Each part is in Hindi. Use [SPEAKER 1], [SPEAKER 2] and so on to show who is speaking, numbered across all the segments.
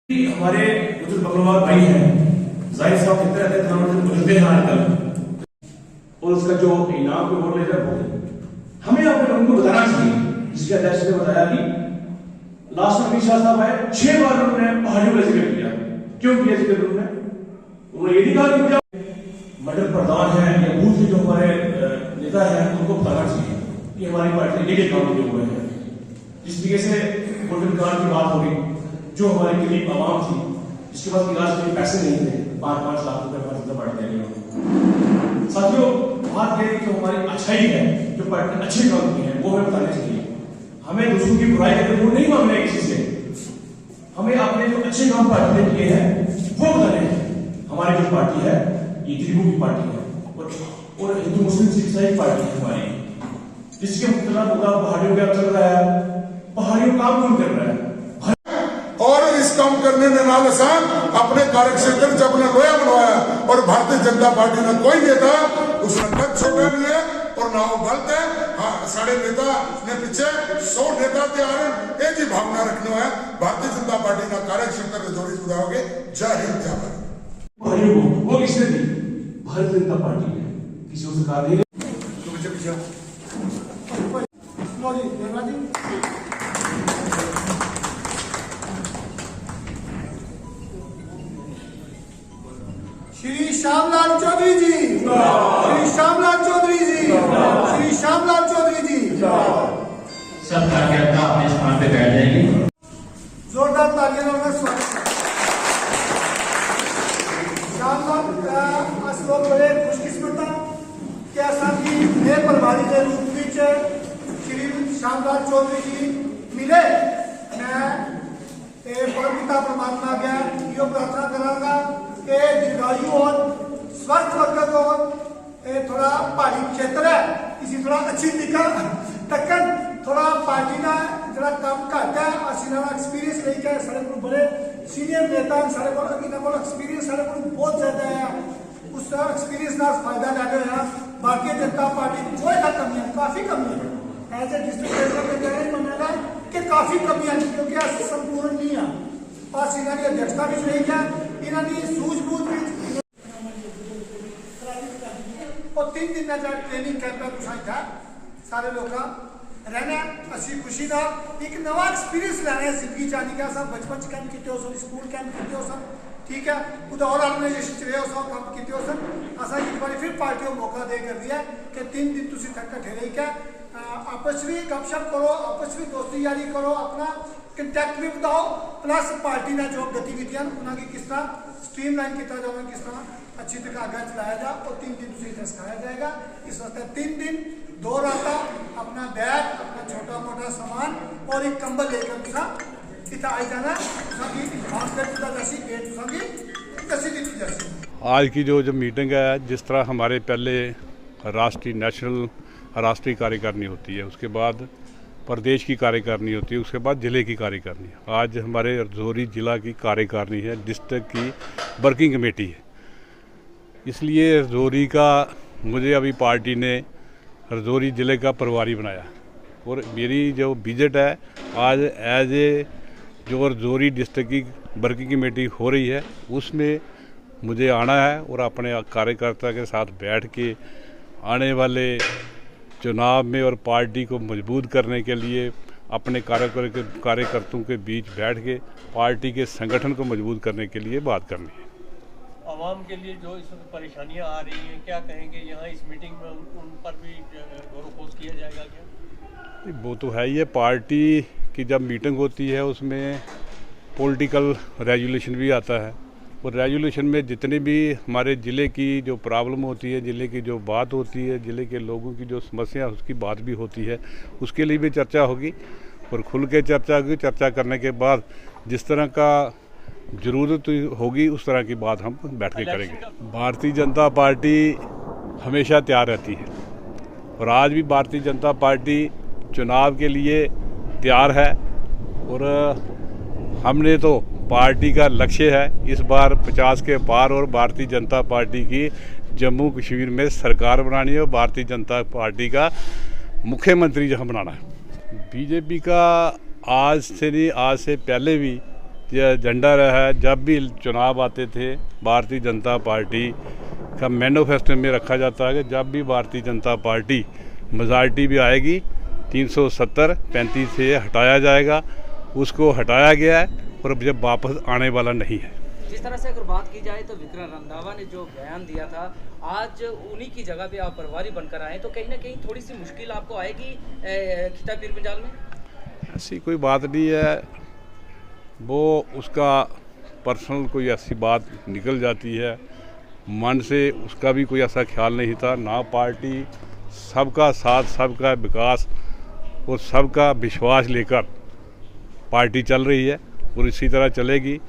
[SPEAKER 1] हमारे बुजुर्ग बकरवाल भाई हैं, जाहिर साहब कहते रहते थे हम गुजरते हैं आजकल, और उसका जो इनाम पे बोल लेता है हमें अपने लोगों को बताना चाहिए। जिसके अध्यक्ष ने बताया कि लास्ट में शाह साहब आए 6 बार उन्होंने पहाड़ियों का जिक्र किया। क्यों किया जिक्र उन्होंने ये नहीं कहा कि मुझे मंडल प्रधान है या बूथ के जो हमारे नेता है उनको बताना चाहिए कि हमारी पार्टी ने ये काम किए हुए हैं। जिस तरीके से गोल्डन कार्ड की बात होगी, जो हमारे गरीब आवाम थी जिसके पास इलाज के लिए पैसे नहीं थे, 5-5 लाख रुपए भारतीय जनता पार्टी देगी। साथियों, बात यह है कि हमारी अच्छाई है, जो पार्टी ने अच्छे काम किए हैं वो हमें बताने चाहिए। हमें दूसरों की बुराई करके वो नहीं मांगना है किसी से, हमें अपने जो अच्छे काम पार्टी ने किए हैं वो बताने हैं। हमारी जो पार्टी है ये गरीबों की पार्टी है और हिंदू मुस्लिम सिख ईसाई पार्टी है हमारी, जिसके मुख्तलिफ मुद्दा पहाड़ियों का चल रहा है। पहाड़ियों काम कौन कर रहा है?
[SPEAKER 2] और इस काम करने ने नाल आसान अपने कार्य क्षेत्र जब ने लोया बनवाया और भारतीय जनता पार्टी ने कोई नेता उसने कद छोटा नहीं है और ना वो गलत है। हाँ, साढ़े नेता ने पीछे 100 नेता तैयार है, जी भावना रखने है। भारतीय जनता पार्टी का कार्य क्षेत्र जोड़ी जुड़ाओगे। जय हिंद जय भारत।
[SPEAKER 1] वो किसने दी? भारतीय जनता पार्टी ने, किसी को सरकार नहीं।
[SPEAKER 3] श्री श्यामलाल चौधरी जी, श्री श्यामलाल चौधरी जी, श्री श्यामलाल चौधरी जी।
[SPEAKER 4] सब कार्यकर्ता अपने स्थान पे बैठ जाएंगे।
[SPEAKER 3] जोरदार तालियों में स्वागत। श्यामलाल अस लोग बड़े खुशकिस्मत कि असांजी नए प्रभारी के रूप में श्री श्यामलाल चौधरी जी मिले। मैं परमपिता परमात्मा के यो प्रार्थना करांगा कि दीर्घायु और स्वस्थ वर्ग को थोड़ा पहाड़ी क्षेत्र है, इसी थोड़ा अच्छी तकन थोड़ा पार्टी ना जरा कम घट है। असं एक्सपीरियंस लेके सारे को बड़े सीनियर नेता सारे को एक्सपीरियंस सारे को बहुत ज्यादा है। उस एक्सपीरियंस का फायदा लैके हुआ भारतीय जनता पार्टी जो है कमियां काफी कमी है। एज ए डिस्ट्रिक्ट प्रेसिडेंट मनागा कि काफी कमियां क्योंकि संपूर्ण नहीं है। बस इन्होंने अध्यक्षता भी रही है, इन्होंने सूझबूझ भी और 3 दिन का ट्रेनिंग कैंप था सारे लोग रहना। असी खुशी का एक नवा एक्सपीरियंस लेना है जिंदगी चाहनी का। सब बचपन कैंप किए हो सन, स्कूल कैंप किए हो सन, ठीक है, खुद और ऑर्गेनाइजेशन रहे हो सब काम किए हो सन। असा एक बार फिर पार्टी को मौका दे कर दिया कि 3 दिन तुम कट्ठे रही क्या आपस में गपशप करो, आपस में दोस्ती यारी करो, अपना कंटैक्ट भी बताओ, प्लस पार्टी ने जो गतिविधियां उन्होंने किस तरह स्ट्रीमलाइन किया जाए, किस तरह अच्छी तरह आगे चलाया जाए और 3 दिन इसे सिखाया जाएगा। इस वास्ते 3 दिन 2 रात अपना बैग, अपना छोटा मोटा सामान और एक कंबल लेकर इतना आई जाना।
[SPEAKER 5] आज की जो मीटिंग है, जिस तरह हमारे पहले राष्ट्रीय नेशनल राष्ट्रीय कार्यकारिणी होती है, उसके बाद प्रदेश की कार्यकारिणी होती है, उसके बाद ज़िले की कार्यकारिणी। आज हमारे रजौरी ज़िला की कार्यकारिणी है, डिस्ट्रिक्ट की वर्किंग कमेटी है। इसलिए रजौरी का मुझे अभी पार्टी ने रजौरी ज़िले का प्रभारी बनाया और मेरी जो विजिट है आज एज ए जो रजौरी डिस्ट्रिक्ट की वर्किंग कमेटी हो रही है उसमें मुझे आना है और अपने कार्यकर्ता के साथ बैठ के आने वाले चुनाव में और पार्टी को मजबूत करने के लिए अपने कार्यकर्ताओं के बीच बैठ के पार्टी के संगठन को मजबूत करने के लिए बात करनी है।
[SPEAKER 6] आवाम के लिए जो इस वक्त परेशानियां आ रही हैं, क्या कहेंगे? यहाँ इस मीटिंग में उन पर भी गौरवपोष किया जाएगा क्या?
[SPEAKER 5] वो तो है ही है, पार्टी की जब मीटिंग होती है उसमें पॉलिटिकल रेजुलेशन भी आता है और रेजुलेशन में जितनी भी हमारे ज़िले की जो प्रॉब्लम होती है, ज़िले की जो बात होती है, ज़िले के लोगों की जो समस्या उसकी बात भी होती है, उसके लिए भी चर्चा होगी और खुल के चर्चा होगी। चर्चा करने के बाद जिस तरह का ज़रूरत होगी उस तरह की बात हम बैठ के करेंगे। भारतीय जनता पार्टी हमेशा तैयार रहती है और आज भी भारतीय जनता पार्टी चुनाव के लिए तैयार है और हमने तो पार्टी का लक्ष्य है इस बार 50 के पार और भारतीय जनता पार्टी की जम्मू कश्मीर में सरकार बनानी है और भारतीय जनता पार्टी का मुख्यमंत्री जहां बनाना है। बीजेपी का आज से नहीं, आज से पहले भी एजेंडा रहा है। जब भी चुनाव आते थे भारतीय जनता पार्टी का मैनिफेस्टो में रखा जाता है कि जब भी भारतीय जनता पार्टी मेजॉरिटी भी आएगी 370-35 से हटाया जाएगा। उसको हटाया गया है और अब जब वापस आने वाला नहीं है।
[SPEAKER 7] जिस तरह से अगर बात की जाए तो विक्रम रंधावा ने जो बयान दिया था, आज उन्हीं की जगह पे आप प्रभारी बनकर आए तो कहीं ना कहीं थोड़ी सी मुश्किल आपको आएगी खिता पीर पंजाल में?
[SPEAKER 5] ऐसी कोई बात नहीं है, वो उसका पर्सनल कोई ऐसी बात निकल जाती है, मन से उसका भी कोई ऐसा ख्याल नहीं था। ना पार्टी सबका साथ, सबका विकास और सबका विश्वास लेकर पार्टी चल रही है और इसी तरह चलेगी।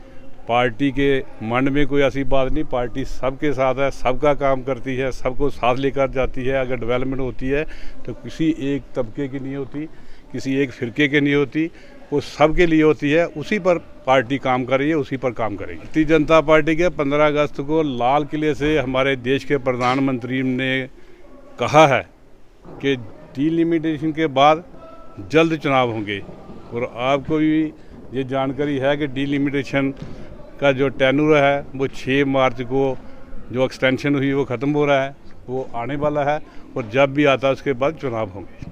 [SPEAKER 5] पार्टी के मन में कोई ऐसी बात नहीं, पार्टी सबके साथ है, सबका काम करती है, सबको साथ लेकर जाती है। अगर डेवलपमेंट होती है तो किसी एक तबके की नहीं होती, किसी एक फिरके की नहीं होती, वो सबके लिए होती है। उसी पर पार्टी काम कर रही है, उसी पर काम करेगी। भारतीय जनता पार्टी के 15 अगस्त को लाल किले से हमारे देश के प्रधानमंत्री ने कहा है कि डिलिमिटेशन के बाद जल्द चुनाव होंगे और आपको भी ये जानकारी है कि डिलिमिटेशन का जो टेन्यूर है वो 6 मार्च को जो एक्सटेंशन हुई वो ख़त्म हो रहा है, वो आने वाला है और जब भी आता है उसके बाद चुनाव होंगे।